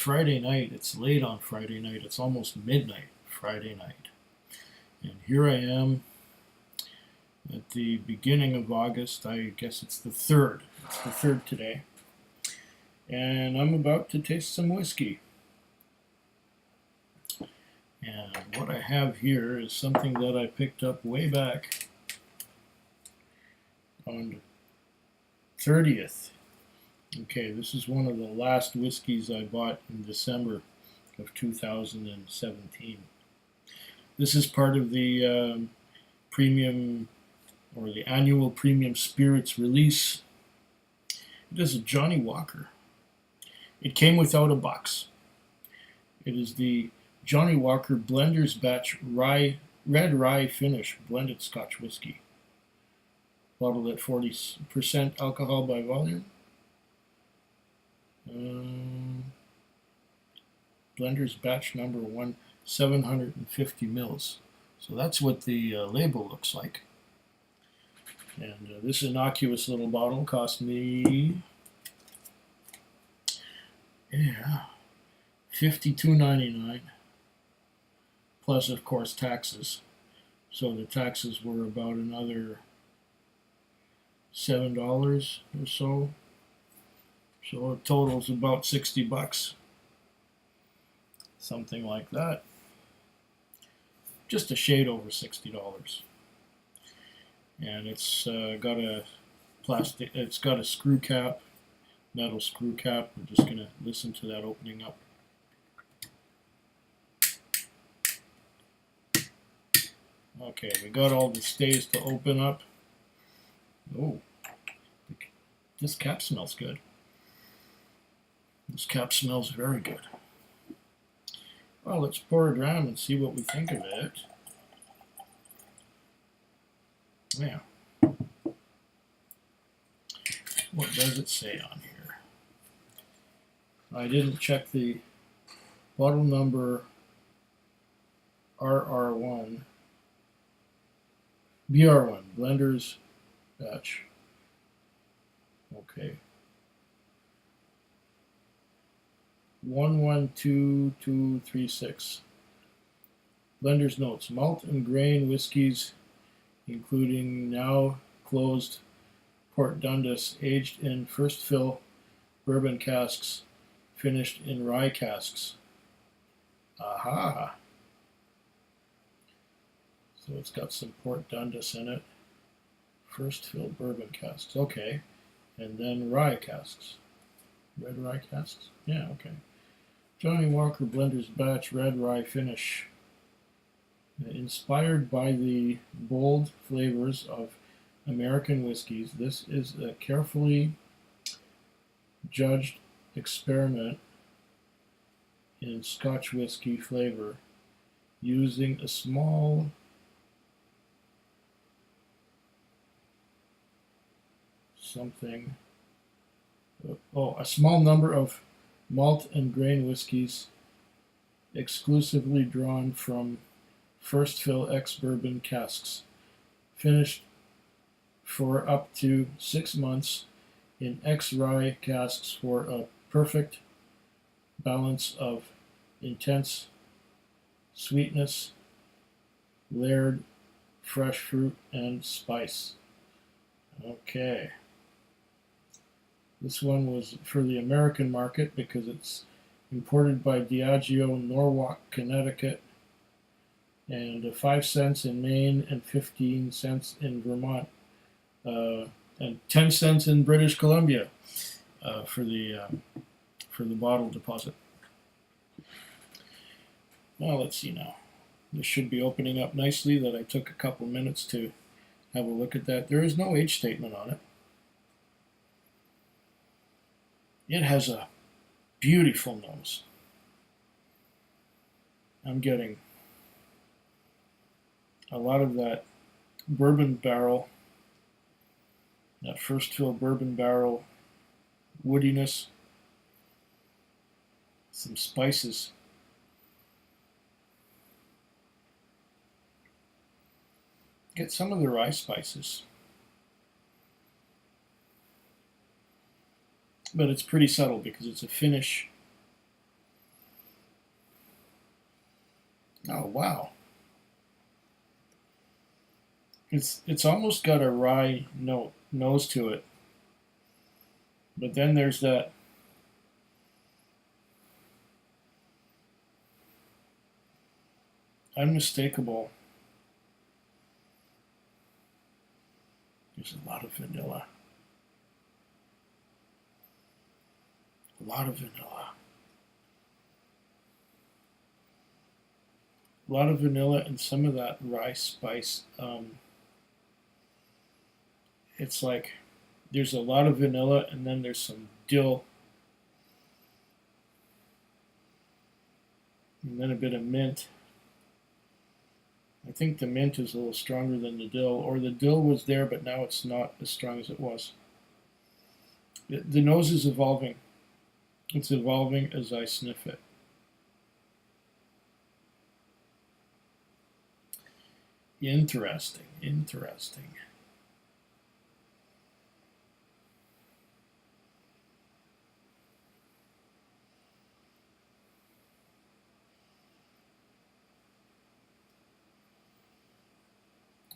Friday night. It's late on Friday night. It's almost midnight Friday night. And here I am at the beginning of August. I guess it's the 3rd. It's the 3rd today. And I'm about to taste some whiskey. And what I have here is something that I picked up way back on the 30th. Okay, this is one of the last whiskeys I bought in December of 2017. This is part of the premium or the annual premium spirits release. It is a Johnnie Walker. It came without a box. It is the Johnnie Walker Blender's Batch Red Rye Finish blended Scotch Whisky. Bottled at 40% alcohol by volume. Blender's Batch number 1, 750 mils. So that's what the label looks like. And this innocuous little bottle cost me, $52.99, plus of course taxes. So the taxes were about another $7 or so. So it totals about $60, something like that. Just a shade over $60. And it's got a plastic. It's got a screw cap, metal screw cap. We're just gonna listen to that opening up. Okay, we got all the stays to open up. Oh, this cap smells good. This cap smells very good. Well, let's pour it around and see what we think of it. Yeah. What does it say on here? I didn't check the bottle number BR1, Blender's Batch. Okay. 112236. Blender's notes: malt and grain whiskeys, including now closed Port Dundas, aged in first fill bourbon casks, finished in rye casks. Aha! So it's got some Port Dundas in it. First fill bourbon casks. Okay. And then rye casks. Red rye casks? Yeah, okay. Johnnie Walker Blender's Batch Red Rye Finish. Inspired by the bold flavors of American whiskeys, this is a carefully judged experiment in Scotch whisky flavor, using a small a small number of malt and grain whiskeys, exclusively drawn from first fill ex-bourbon casks, finished for up to 6 months in ex-rye casks for a perfect balance of intense sweetness, layered fresh fruit, and spice. Okay. This one was for the American market because it's imported by Diageo, Norwalk, Connecticut, and 5 cents in Maine and 15 cents in Vermont, and 10 cents in British Columbia for the bottle deposit. Well, let's see now. This should be opening up nicely. That I took a couple minutes to have a look at that. There is no age statement on it. It has a beautiful nose. I'm getting a lot of that bourbon barrel, that first fill bourbon barrel woodiness, some spices. Get some of the rye spices. But it's pretty subtle because it's a finish Oh wow. It's almost got a rye nose to it. But then there's that unmistakable. There's a lot of vanilla. A lot of vanilla. A lot of vanilla and some of that rye spice. It's like there's a lot of vanilla and then there's some dill and then a bit of mint. I think the mint is a little stronger than the dill, or the dill was there but now it's not as strong as it was. The nose is evolving. It's evolving as I sniff it. Interesting, interesting.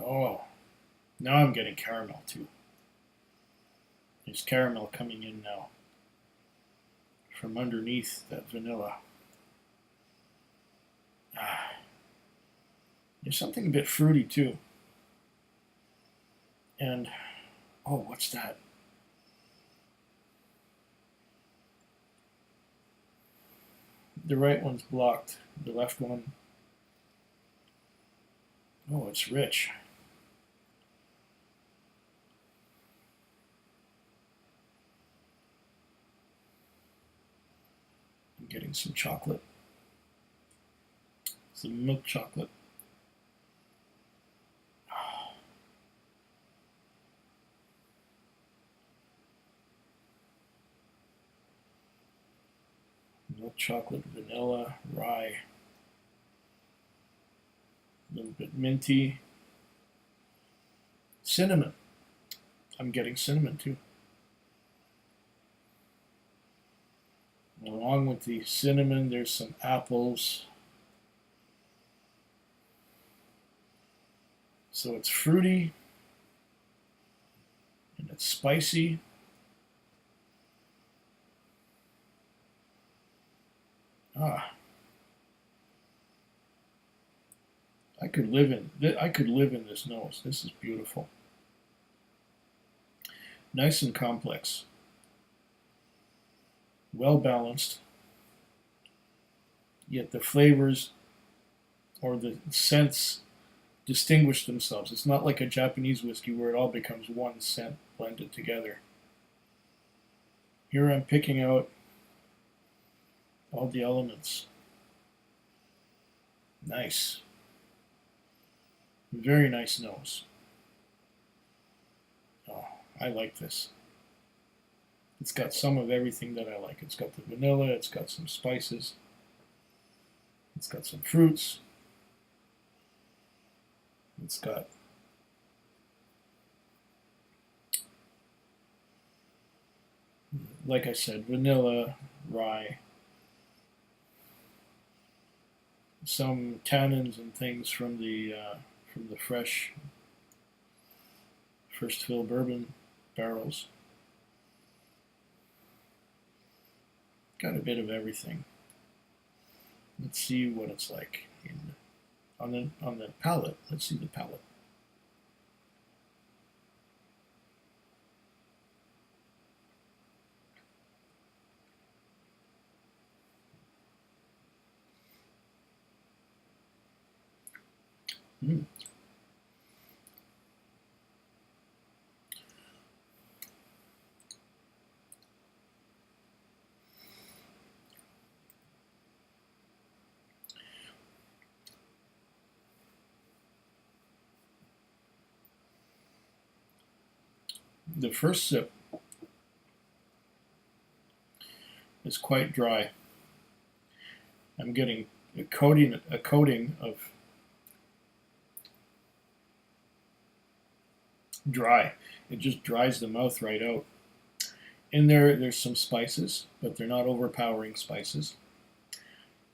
Oh, now I'm getting caramel too. There's caramel coming in now from underneath that vanilla. There's something a bit fruity too. And, oh, what's that? The right one's blocked. The left one, oh, it's rich. I'm getting some chocolate. Some milk chocolate. Milk chocolate, vanilla, rye. A little bit minty. Cinnamon. I'm getting cinnamon too. And along with the cinnamon, there's some apples. So it's fruity and it's spicy. I could live in this nose. This is beautiful. Nice and complex. Well balanced. Yet the flavors or the scents distinguish themselves. It's not like a Japanese whiskey where it all becomes one scent blended together. Here I'm picking out all the elements. Nice. Very nice nose. Oh, I like this. It's got some of everything that I like. It's got the vanilla, it's got some spices, it's got some fruits, it's got like I said, vanilla, rye, some tannins and things from the fresh first fill bourbon barrels. Got a bit of everything. Let's see what it's like on the palate. Let's see the palate. Mm. The first sip is quite dry. I'm getting a coating of dry. It just dries the mouth right out. In there's some spices, but they're not overpowering spices.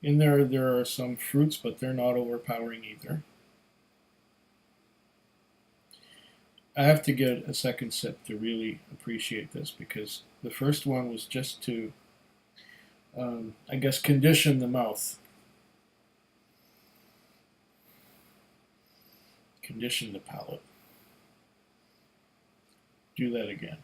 In there are some fruits, but they're not overpowering either. I have to get a second sip to really appreciate this, because the first one was just to, I guess, condition the mouth, condition the palate. Do that again.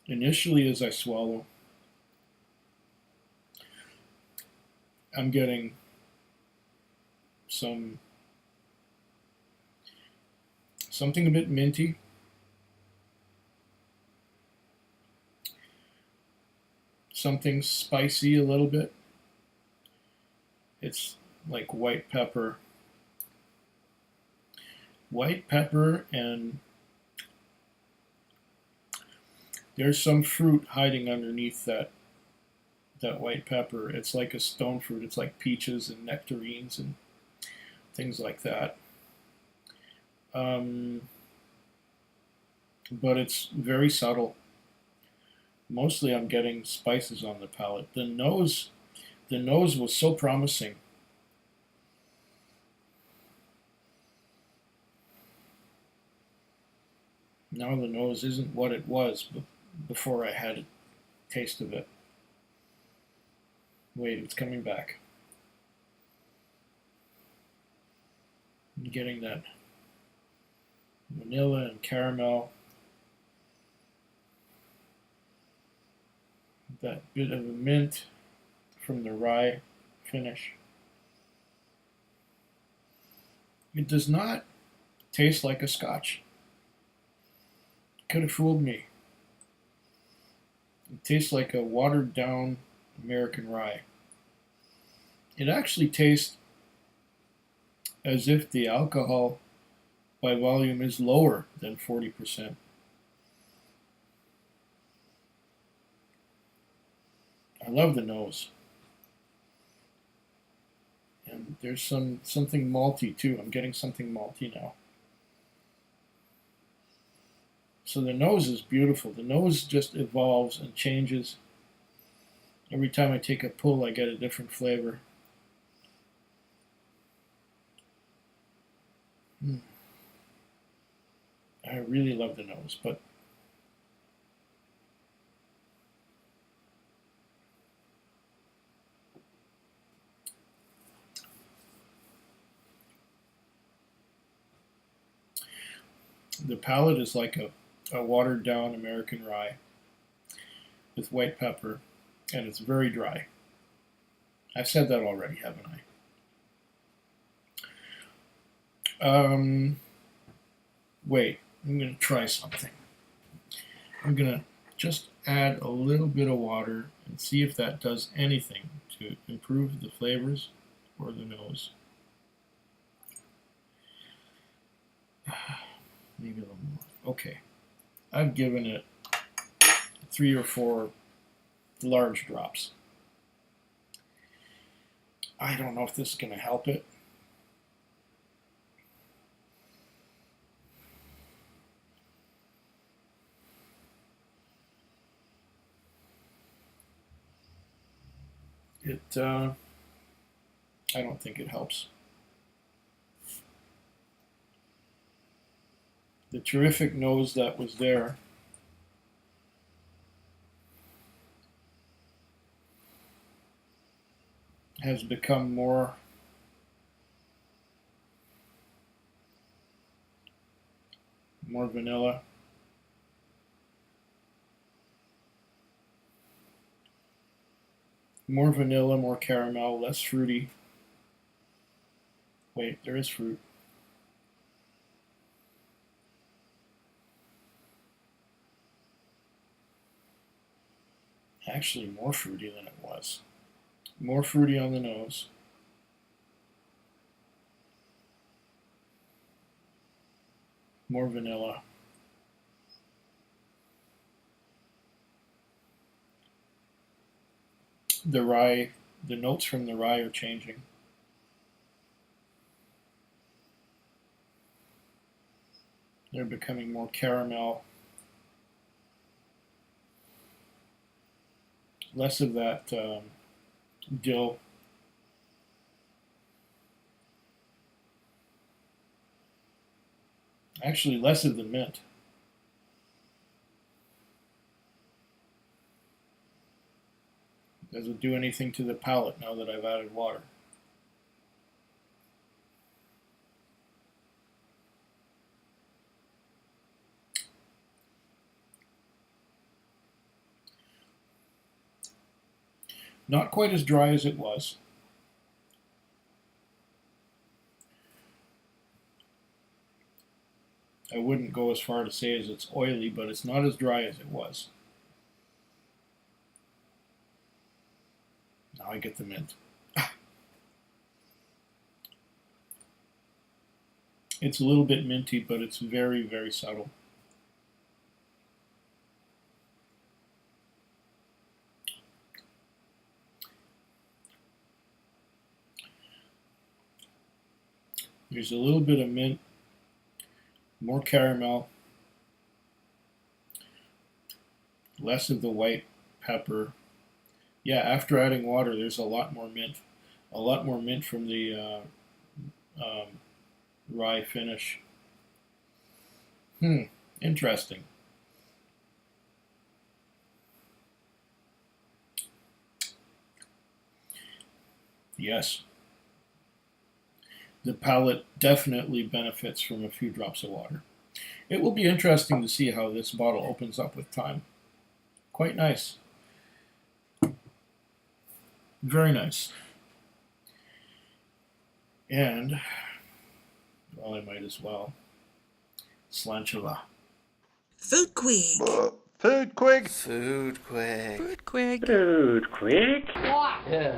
Initially, as I swallow, I'm getting something a bit minty, something spicy a little bit. It's like white pepper, and there's some fruit hiding underneath that white pepper. It's like a stone fruit. It's like peaches and nectarines and things like that. But it's very subtle. Mostly I'm getting spices on the palate. The nose was so promising. Now the nose isn't what it was before I had a taste of it. Wait, it's coming back. I'm getting that vanilla and caramel, that bit of a mint from the rye finish. It does not taste like a Scotch. Could have fooled me. It tastes like a watered down American rye. It actually tastes as if the alcohol by volume is lower than 40%. I love the nose. And there's something malty too. I'm getting something malty now. So the nose is beautiful. The nose just evolves and changes. Every time I take a pull, I get a different flavor. I really love the nose, but the palate is like a watered down American rye with white pepper, and it's very dry. I've said that already, haven't I? Wait, I'm going to try something. I'm going to just add a little bit of water and see if that does anything to improve the flavors or the nose. Maybe a little more. Okay. I've given it 3 or 4 large drops. I don't know if this is going to help it. I don't think it helps. The terrific nose that was there has become more vanilla. More vanilla, more caramel, less fruity. Wait, there is fruit. Actually, more fruity than it was. More fruity on the nose. More vanilla. The rye the notes from the rye are changing. They're becoming more caramel. Less of that dill. Actually, less of the mint. Does it do anything to the palate now that I've added water? Not quite as dry as it was. I wouldn't go as far to say as it's oily, but it's not as dry as it was. Now I get the mint. It's a little bit minty, but it's very, very subtle. There's a little bit of mint, more caramel, less of the white pepper. Yeah, after adding water, there's a lot more mint. A lot more mint from the rye finish. Interesting. Yes. The palate definitely benefits from a few drops of water. It will be interesting to see how this bottle opens up with time. Quite nice. Very nice. And, well, I might as well. Slanchala. Food Quig. Food Quig. Food Quig. Food Quig. Food Quig. Yeah.